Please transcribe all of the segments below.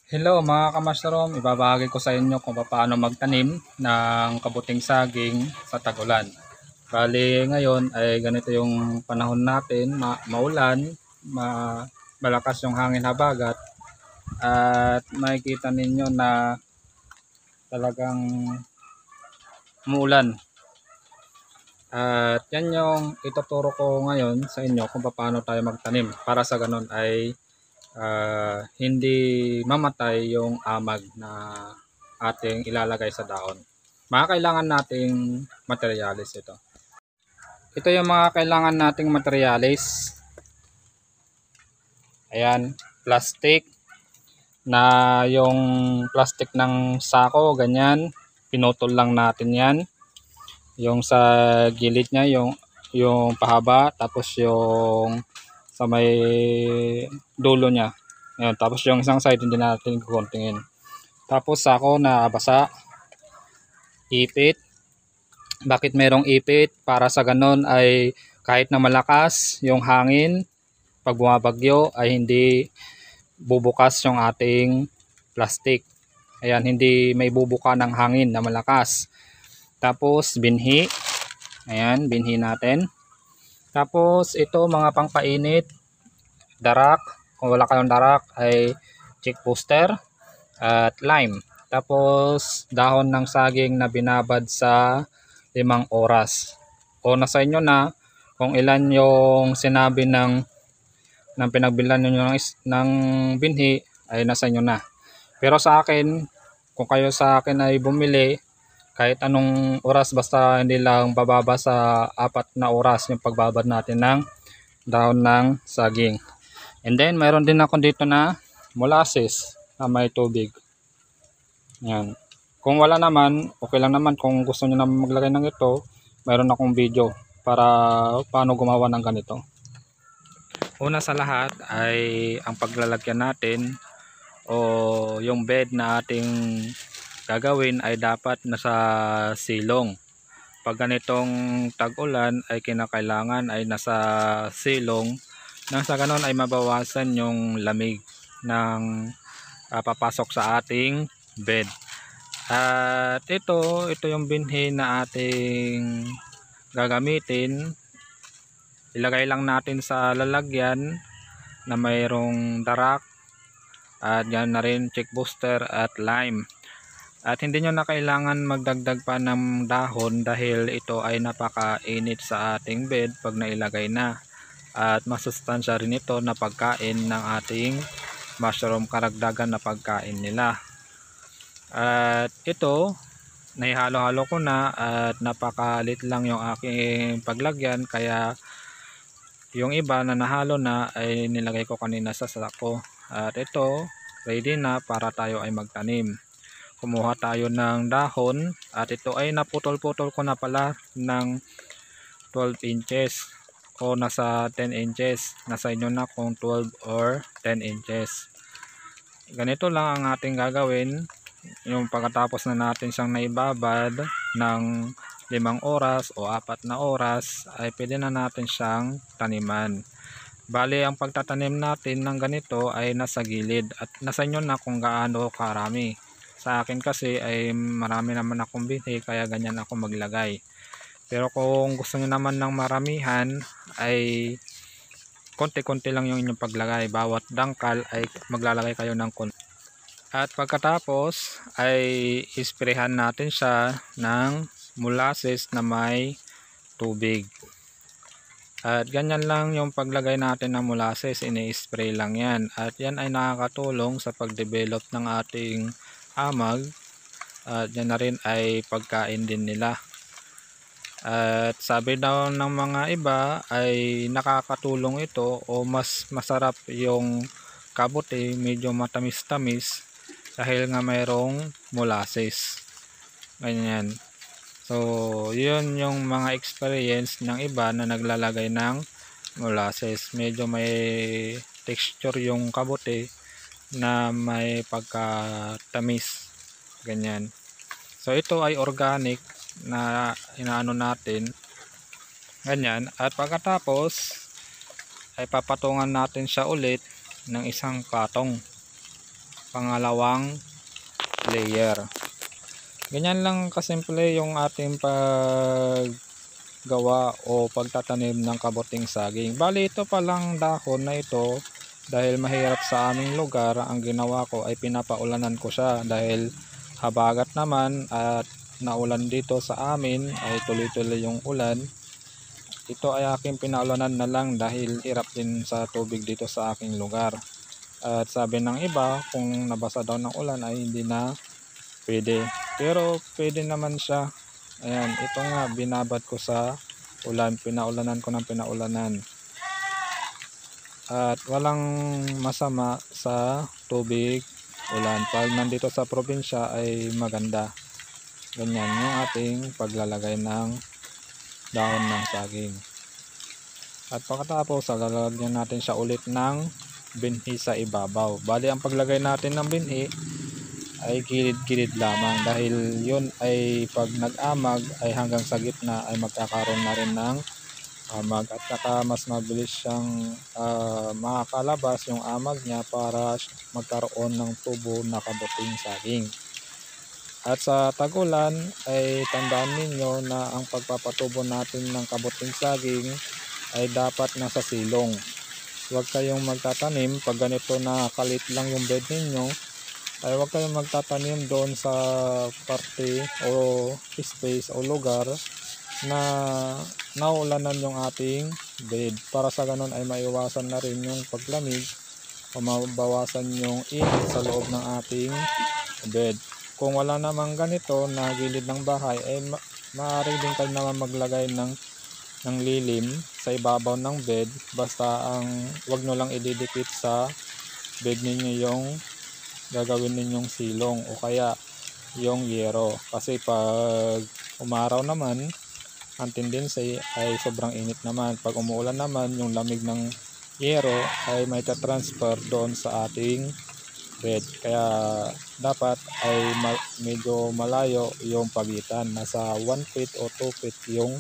Hello mga kamasrom, ibabahagi ko sa inyo kung paano magtanim ng kabuting saging sa tag-ulan. Bali ngayon ay ganito yung panahon natin, maulan, malakas yung hangin habagat at makikita ninyo na talagang umuulan. At yan yung ituturo ko ngayon sa inyo kung paano tayo magtanim para sa ganun ay hindi mamatay yung amag na ating ilalagay sa daon. Mga kailangan nating materyales ito. Ito yung mga kailangan nating materyales. Ayan, plastic na yung plastic ng sako, ganyan. Pinutol lang natin yan. Yung sa gilid niya, yung pahaba, tapos yung sa may dulo niya. Ayan, tapos yung isang side hindi natin kukuntingin. Tapos sako na basa, ipit. Bakit merong ipit? Para sa ganon ay kahit na malakas yung hangin, pag bumabagyo ay hindi bubukas yung ating plastic. Ayan, hindi may bubuka ng hangin na malakas. Tapos binhi. Ayan, binhi natin. Tapos ito mga pangpainit, darak. Kung wala kayong darak ay chick booster at lime. Tapos dahon ng saging na binabad sa 5 oras. O nasa inyo na kung ilan yung sinabi ng pinagbilan niyo ng binhi ay nasa inyo na. Pero sa akin, kung kayo sa akin ay bumili kahit anong oras basta hindi lang bababa sa 4 na oras yung pagbabad natin ng dahon ng saging. And then mayroon din ako dito na molasses na may tubig. Yan. Kung wala naman, okay lang naman. Kung gusto niyo naman maglagay ng ito, mayroon akong video para paano gumawa ng ganito. Una sa lahat ay ang paglalagyan natin o yung bed na ating gagawin ay dapat nasa silong. Pag ganitong tag-ulan ay kinakailangan ay nasa silong nang sa ganon ay mabawasan yung lamig ng papasok sa ating bed. At ito yung binhi na ating gagamitin. Ilagay lang natin sa lalagyan na mayroong darak at yan na rin chick booster at lime. At hindi nyo na kailangan magdagdag pa ng dahon dahil ito ay napakainit sa ating bed pag nailagay na. At masustansya rin ito na pagkain ng ating mushroom, karagdagan na pagkain nila. At ito, naihalo-halo ko na at napakalit lang yung aking paglagyan kaya yung iba na nahalo na ay nilagay ko kanina sa sako. At ito, ready na para tayo ay magtanim. Kumuha tayo ng dahon at ito ay naputol-putol ko na pala ng 12 inches o nasa 10 inches. Nasa inyo na kung 12 or 10 inches. Ganito lang ang ating gagawin. Yung pagkatapos na natin siyang naibabad ng 5 oras o 4 na oras ay pwede na natin siyang taniman. Bali ang pagtatanim natin ng ganito ay nasa gilid at nasa inyo na kung gaano karami. Sa akin kasi ay marami naman akong binhi kaya ganyan ako maglagay. Pero kung gusto niyo naman ng maramihan ay konti-konti lang yung inyong paglagay. Bawat dangkal ay maglalagay kayo ng konti. At pagkatapos ay isprehan natin siya ng molasses na may tubig. At ganyan lang yung paglagay natin ng molasses, ini-spray lang yan. At yan ay nakakatulong sa pag-develop ng ating amag. At yan na rin ay pagkain din nila. At sabi daw ng mga iba ay nakakatulong ito o mas masarap yung kabuti, medyo matamis-tamis dahil nga mayroong molasses. Ganyan. So, yun yung mga experience ng iba na naglalagay ng molasses. Medyo may texture yung kabuti na may pagkatamis. Ganyan. So, ito ay organic na inaano natin. Ganyan. At pagkatapos ay papatungan natin siya ulit ng isang patong. pangalawang layer. Ganyan lang kasimple yung ating paggawa o pagtatanim ng kabuting saging. Bali ito palang dahon na ito, dahil mahirap sa aming lugar, ang ginawa ko ay pinapaulanan ko siya dahil habagat naman at naulan dito sa amin, ay tuloy-tuloy yung ulan. Ito ay aking pinaulanan na lang dahil hirap din sa tubig dito sa aking lugar. At sabi ng iba, kung nabasa daw ng ulan ay hindi na pwede. Pero pwede naman siya. Ayan, ito nga binabad ko sa ulan, pinaulanan ko ng pinaulanan. At walang masama sa tubig, ulan. Pag nandito sa probinsya ay maganda. Ganyan yung ating paglalagay ng dahon ng saging. At pagkatapos, lalagyan natin siya ulit ng binhi sa ibabaw. Bali ang paglagay natin ng binhi ay gilid-gilid lamang, dahil yun ay pag nag-amag ay hanggang sa gitna ay magkakaroon na rin ng amag, at saka mas mabilis siyang makakalabas yung amag niya para magkaroon ng tubo na kabuting saging. At sa tag-ulan ay tandaan ninyo na ang pagpapatubo natin ng kabuting saging ay dapat nasa silong. Huwag kayong magtatanim pag ganito na kalit lang yung bed ninyo, ay huwag kayong magtatanim doon sa parte o space o lugar na naulanan yung ating bed, para sa ganun ay maiwasan na rin yung paglamig o mabawasan yung init sa loob ng ating bed. Kung wala namang ganito na gilid ng bahay, ay maaari din kayo naman maglagay ng lilim sa ibabaw ng bed, basta ang wag nyo lang ididikit sa bed ninyo yung gagawin ninyong silong o kaya yung yero, kasi pag umaraw naman ang tendency ay sobrang init naman. Pag umuulan naman, yung lamig ng yero ay may transfer doon sa ating bed, kaya dapat ay medyo malayo yung pagitan, nasa 1 feet o 2 feet yung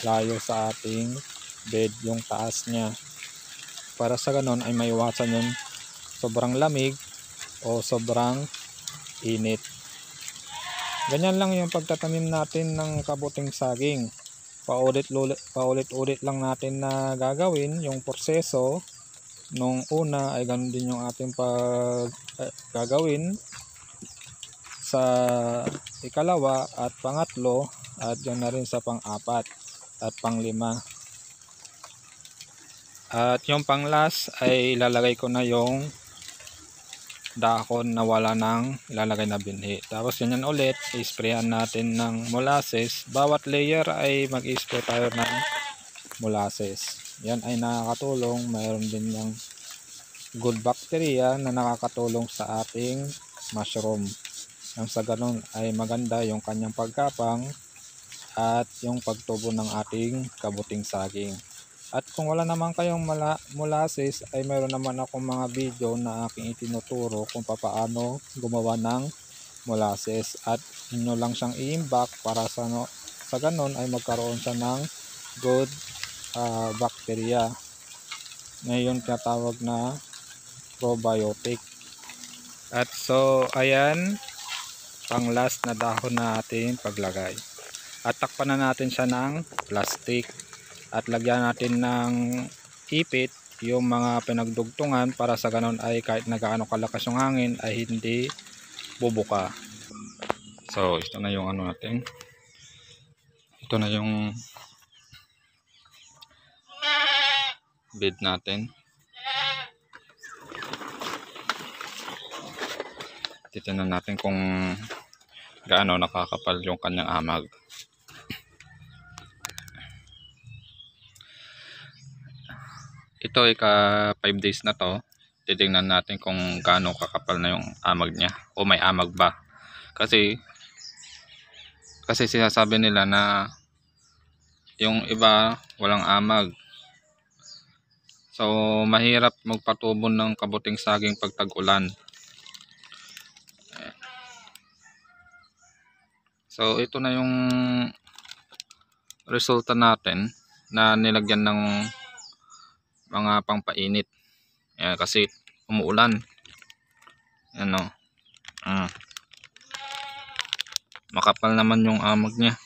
layo sa ating bed, yung taas niya, para sa ganon ay maiwasan yung sobrang lamig o sobrang init. Ganyan lang yung pagtatanim natin ng kabuting saging. Paulit-ulit lang natin na gagawin yung proseso. Nung una ay ganun din yung ating gagawin sa ikalawa at pangatlo, at yan na rin sa pang-apat at pang-5. At yung pang-last ay ilalagay ko na yung dahon na wala nang ilalagay na binhi. Tapos ganyan ulit, i-sprayan natin ng molasses. Bawat layer ay mag-spray tayo ng molasses. Yan ay nakakatulong. Mayroon din yung good bacteria na nakakatulong sa ating mushroom. Nang sa ganun ay maganda yung kanyang pagkapang at yung pagtubo ng ating kabuting saging. At kung wala naman kayong molasses, ay mayroon naman akong mga video na aking itinuturo kung paano gumawa ng molasses, at inyo lang siyang iimbak para sa ganun ay magkaroon siya ng good bacteria. Ngayon tinatawag na probiotic. At so ayan, pang last na dahon na ating paglagay. At takpan na natin siya ng plastic. At lagyan natin ng ipit yung mga pinagdugtungan, para sa ganon ay kahit nagaano kalakas yung hangin ay hindi bubuka. So ito na yung ano natin. Ito na yung bed natin. Titingnan natin kung gaano nakakapal yung kanyang amag. Ito ay ka 5 days na to. Titingnan natin kung gaano kakapal na yung amag niya o may amag ba. Kasi sinasabi nila na yung iba walang amag. So mahirap magpatubo ng kabuting saging pag tag-ulan. So ito na yung resulta natin na nilagyan ng mga pangpainit. Ayan, kasi umuulan. Ano, Makapal naman yung amag niya.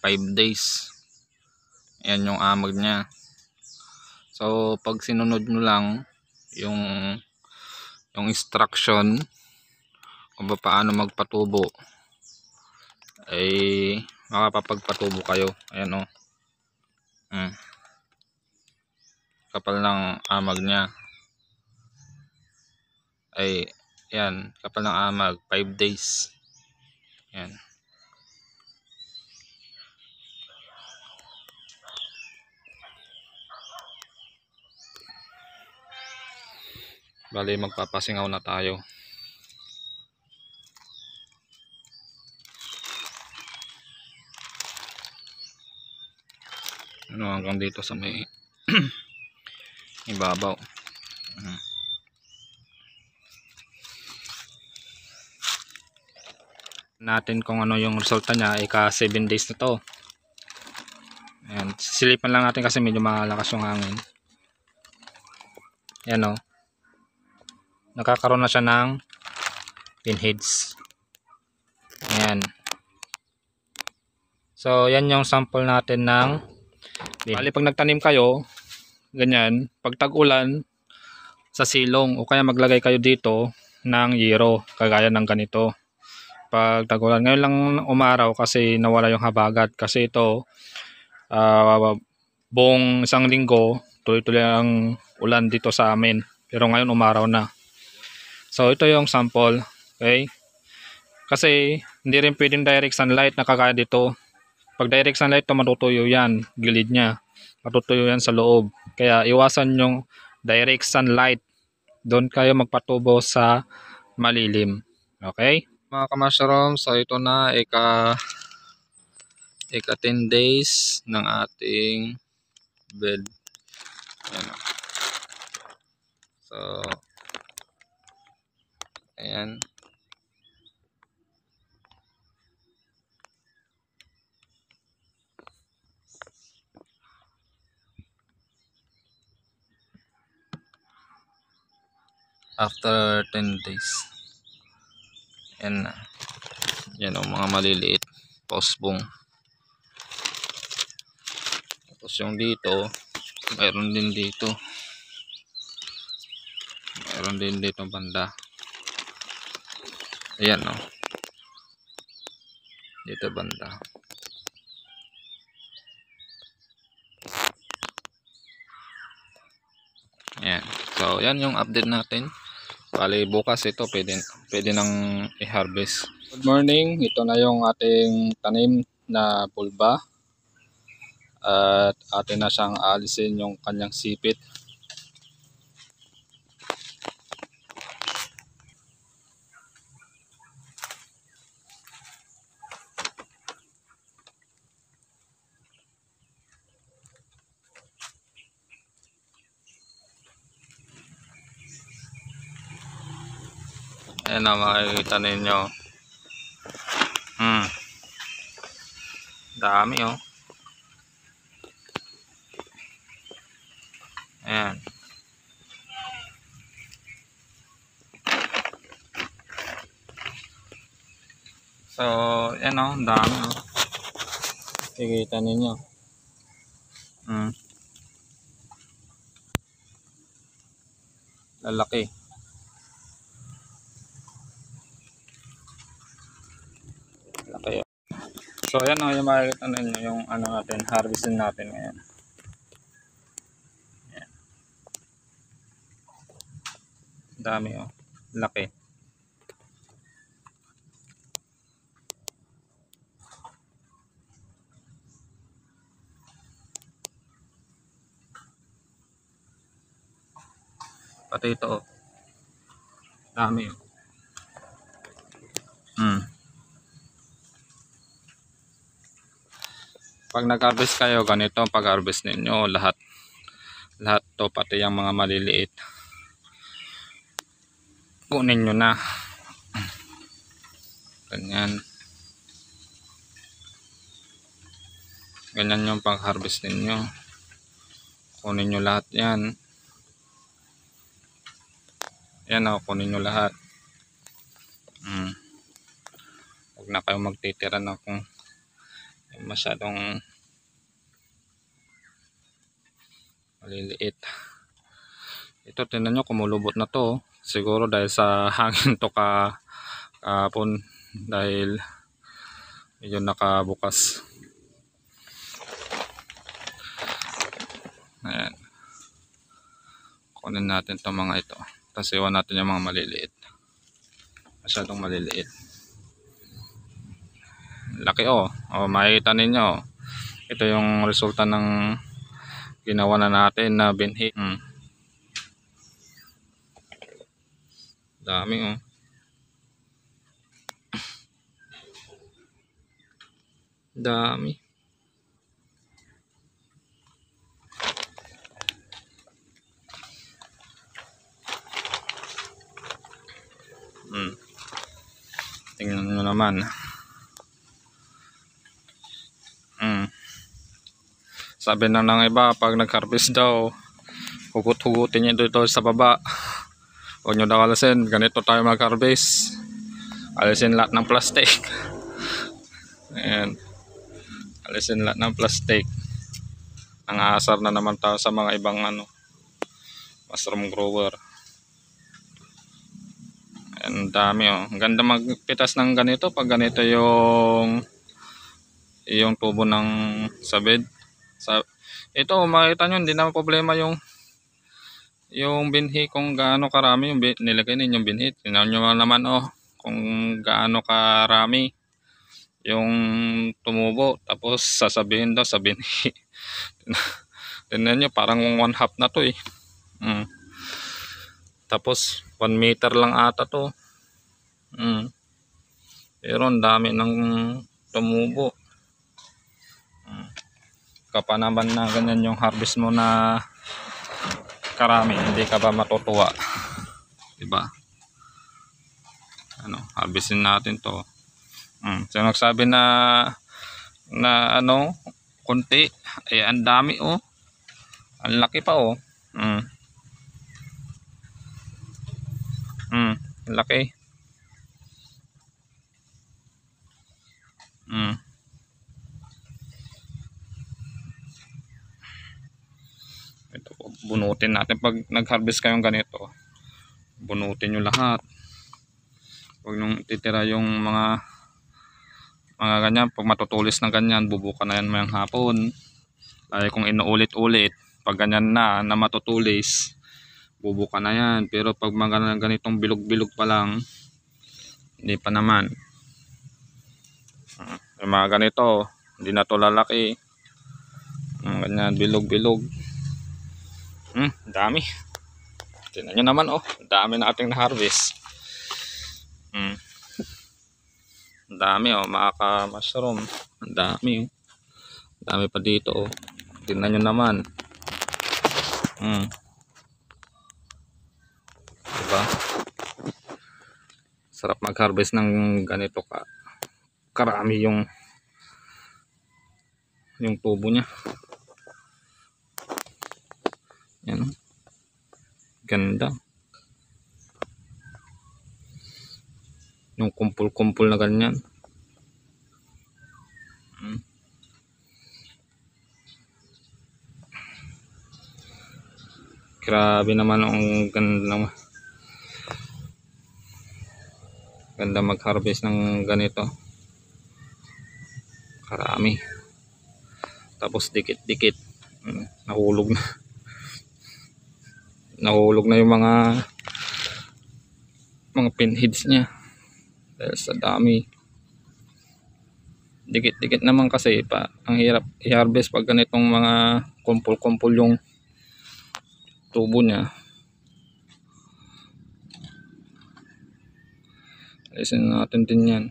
5 days. Ayan yung amag niya. So pag sinunod nyo lang yung instruction kung paano magpatubo, ay makapapagpatubo kayo. Ayan o. Kapal ng amag niya. Ay yan, kapal ng amag, 5 days. Yan. Bali magpapasingaw na tayo. Ano, hanggang dito sa may ibabaw. Natin kung ano yung resulta niya, ika 7 days na to. Ayan, silipan lang natin kasi medyo malakas yung hangin. Ayan o, nakakaroon na siya ng pinheads. Ayan. So yan yung sample natin ng bali pag nagtanim kayo ganyan, pag tag-ulan sa silong o kaya maglagay kayo dito ng yero kagaya ng ganito. Pag tag-ulan, ngayon lang umaraw kasi nawala yung habagat kasi ito buong isang linggo tuloy-tuloy ang ulan dito sa amin, pero ngayon umaraw na. So ito yung sample, okay? Kasi hindi rin pwedeng direct sunlight na kagaya dito. Pag direct sunlight to matutuyo yan, gilid niya matutuyo yan sa loob, kaya iwasan yung direct sunlight. Doon kayo magpatubo sa malilim. Okay mga ka-mushroom, so ito na ika 10 days ng ating bed. Ayan. So ayan. After 10 days. Ayan na. Yan o, mga maliliit pausbong. Tapos yung dito, mayroon din dito. Mayroon din dito banda. Ayan o. Dito banda. Ayan. So yan yung update natin. Bali bukas ito pwede nang i-harvest. Good morning. Ito na yung ating tanim na pulba. At atin na siyang alisin yung kanyang sipit. Ayan na, makikita ninyo. Dami oh. Ayan. So, ayan oh, dami oh. Kikita ninyo. Lalaki. Laki oh. So ayan o, yung makikita ninyo yung ano natin, harvestin natin ngayon. Ayan. Dami o, laki. Pati ito o, dami o. Pag nag-harvest kayo, ganito ang pag-harvest ninyo, lahat to, pati yung mga maliliit kunin nyo na ganyan yung pag-harvest ninyo, kunin nyo lahat yan. Yan o, kunin nyo lahat. Huwag na kayo magtitira na kung masyadong maliliit. Ito, tingnan nyo, kumulubot na to. Siguro dahil sa hangin to kahapon, dahil medyo nakabukas. Ayan. Kunin natin itong mga ito. Tapos iwan natin yung mga maliliit. Masyadong maliliit. Laki oh. Makikita ninyo. Ito yung resulta ng ginawa na natin na binhi. Dami oh. Dami. Tingnan nyo naman. Sabi na ng iba, pag nag-harvest daw, hugot-hugutin nyo dito sa baba. Huwag nyo daw alisin. Ganito tayo mag-harvest. Alisin lahat ng plastic. Ayan. Alisin lahat ng plastic. Nangaasar na naman tayo sa mga ibang mushroom grower. Ayan, dami oh. Ang ganda magpitas ng ganito pag ganito yung tubo ng sabid. Ito makita nyo, hindi naman problema yung binhi kung gaano karami yung nilagay ninyong binhi. Tingnan nyo naman oh, kung gaano karami yung tumubo. Tapos sasabihin daw sa binhi. Tingnan nyo, parang 1/2 na to eh. Tapos 1 meter lang ata to. Pero ang dami ng tumubo. Kapanaban na ganyan yung harvest mo na karami, hindi ka ba matutuwa? Diba? Harvestin natin to. So nagsabi na kunti, ang dami oh. Ang laki pa oh. Laki. Ito po, bunutin natin pag nag-harvest kayong ganito. Bunutin nyo lahat. Huwag nung titira yung mga ganyan. Pag matutulis na ganyan, bubuka na yan mayang hapon. Ay kung inuulit-ulit, pag ganyan na matutulis, bubuka na yan. Pero pag mga ganitong bilog-bilog pa lang, hindi pa naman. Yung mga ganito, hindi na to lalaki. Ganyan, bilog-bilog. Dami. Tingnan nyo naman oh, dami na ating na-harvest. Dami oh, mga ka-mushroom. Ang dami oh. Dami pa dito oh. Tingnan nyo naman. Diba? Sarap mag-harvest ng ganito karami yung tubo niya. Yan oh. Ganda. Yung kumpul-kumpul na ganyan. Grabe naman ang ganda mag-harvest ng ganito. Karami. Tapos dikit-dikit. Nahulog na. Nahulog na yung mga pinheads niya. Dahil sa dami. Dikit-dikit naman kasi ang hirap i-harvest pag ganitong mga kumpul-kumpul yung tubo niya. Alisin natin din yan.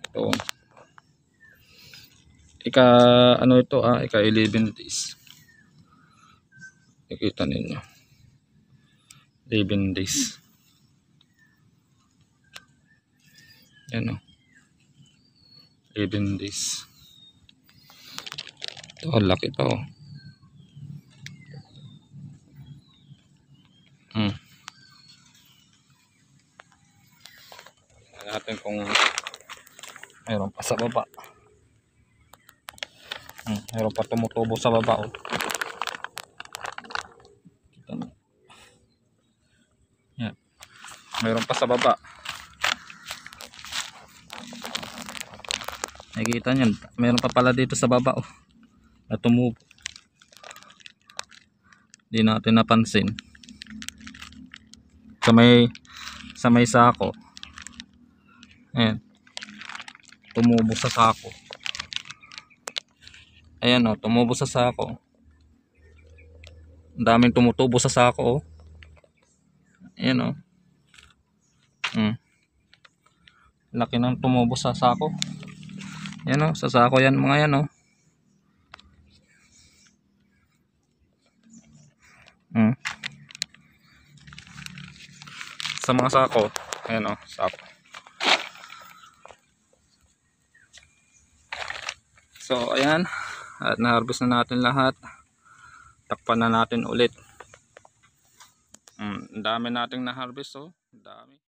Ito. Ika 11 days. Nakita ninyo. 11 days. Yan o. 11 days. Ito, laki to. natin kung mayroon pa sa baba. Mayroon pa tumutubo sa baba, oh. Kita mo. Yan. Mayroon pa sa baba. Nakikita nyo, mayroon pa pala dito sa baba, oh, na tumubo. Di natin napansin. Sa may sako. Ayan. Tumubo sa sako. Ayan, oh, tumubo sa sako. Ang daming tumutubo sa sako, oh. Ayan, oh. Laki ng tumubo sa sako. Ayan, oh, sa sako yan mga yan, oh. Sa mga sako. Ayan, oh, sako. So ayan, at na-harvest na natin lahat. Takpan na natin ulit. Ang dami nating na-harvest, oh. Ang dami.